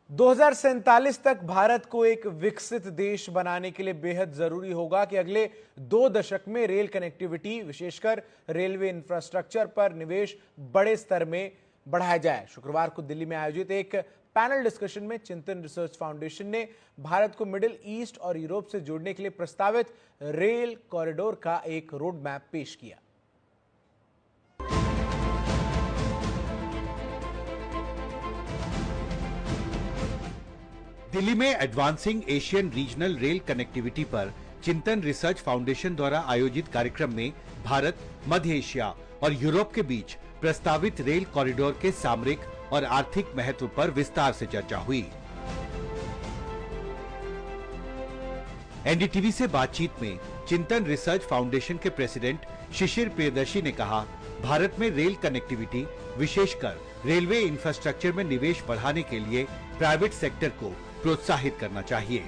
2047 तक भारत को एक विकसित देश बनाने के लिए बेहद जरूरी होगा कि अगले 2 दशक में रेल कनेक्टिविटी, विशेषकर रेलवे इंफ्रास्ट्रक्चर पर निवेश बड़े स्तर में बढ़ाया जाए। शुक्रवार को दिल्ली में आयोजित एक पैनल डिस्कशन में चिंतन रिसर्च फाउंडेशन ने भारत को मिडिल ईस्ट और यूरोप से जोड़ने के लिए प्रस्तावित रेल कॉरिडोर का एक रोड मैप पेश किया। दिल्ली में advancing Asian regional rail connectivity पर चिंतन रिसर्च फाउंडेशन द्वारा आयोजित कार्यक्रम में भारत, मध्य एशिया और यूरोप के बीच प्रस्तावित रेल कॉरिडोर के सामरिक और आर्थिक महत्व पर विस्तार से चर्चा हुई। एनडीटीवी से बातचीत में चिंतन रिसर्च फाउंडेशन के प्रेसिडेंट शिशिर प्रियदर्शी ने कहा, भारत में रेल कनेक्टिविटी, विशेषकर रेलवे इंफ्रास्ट्रक्चर में निवेश बढ़ाने के लिए प्राइवेट सेक्टर को प्रोत्साहित करना चाहिए।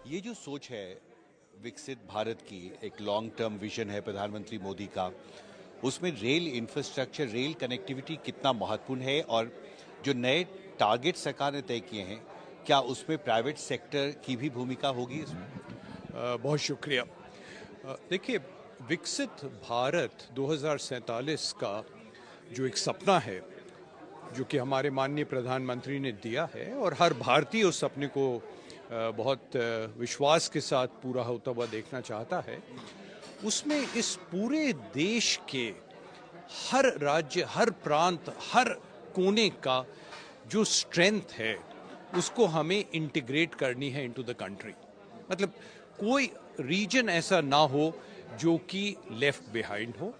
ये जो सोच है विकसित भारत की, एक लॉन्ग टर्म विजन है प्रधानमंत्री मोदी का, उसमें रेल इंफ्रास्ट्रक्चर, रेल कनेक्टिविटी कितना महत्वपूर्ण है और जो नए टारगेट सरकार ने तय किए हैं, क्या उसमें प्राइवेट सेक्टर की भी भूमिका होगी इसमें? बहुत शुक्रिया। देखिए, विकसित भारत 2047 का जो एक सपना है, जो कि हमारे माननीय प्रधानमंत्री ने दिया है और हर भारतीय उस सपने को बहुत विश्वास के साथ पूरा होता हुआ देखना चाहता है, उसमें इस पूरे देश के हर राज्य, हर प्रांत, हर कोने का जो स्ट्रेंथ है उसको हमें इंटीग्रेट करनी है इनटू द कंट्री। मतलब कोई रीजन ऐसा ना हो जो कि लेफ्ट बिहाइंड हो,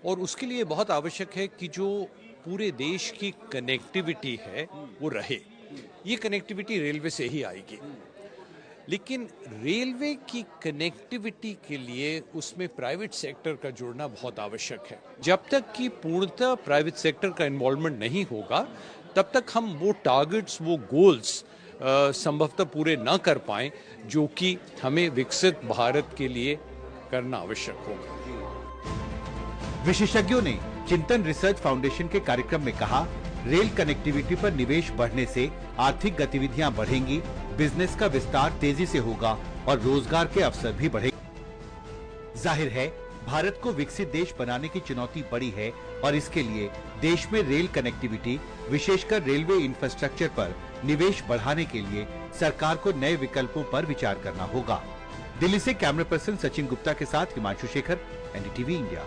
और उसके लिए बहुत आवश्यक है कि जो पूरे देश की कनेक्टिविटी है वो रहे। ये कनेक्टिविटी रेलवे से ही आएगी, लेकिन रेलवे की कनेक्टिविटी के लिए उसमें प्राइवेट सेक्टर का जुड़ना बहुत आवश्यक है। जब तक कि पूर्णतः प्राइवेट सेक्टर का इन्वॉल्वमेंट नहीं होगा, तब तक हम वो टारगेट्स, वो गोल्स संभवतः पूरे न कर पाएं जो कि हमें विकसित भारत के लिए करना आवश्यक होगा। विशेषज्ञों ने चिंतन रिसर्च फाउंडेशन के कार्यक्रम में कहा, रेल कनेक्टिविटी पर निवेश बढ़ने से आर्थिक गतिविधियां बढ़ेंगी, बिजनेस का विस्तार तेजी से होगा और रोजगार के अवसर भी बढ़ेंगे। जाहिर है, भारत को विकसित देश बनाने की चुनौती बड़ी है और इसके लिए देश में रेल कनेक्टिविटी, विशेषकर रेलवे इंफ्रास्ट्रक्चर पर निवेश बढ़ाने के लिए सरकार को नए विकल्पों पर विचार करना होगा। दिल्ली से कैमरा पर्सन सचिन गुप्ता के साथ हिमांशु शेखर, एनडीटीवी इंडिया।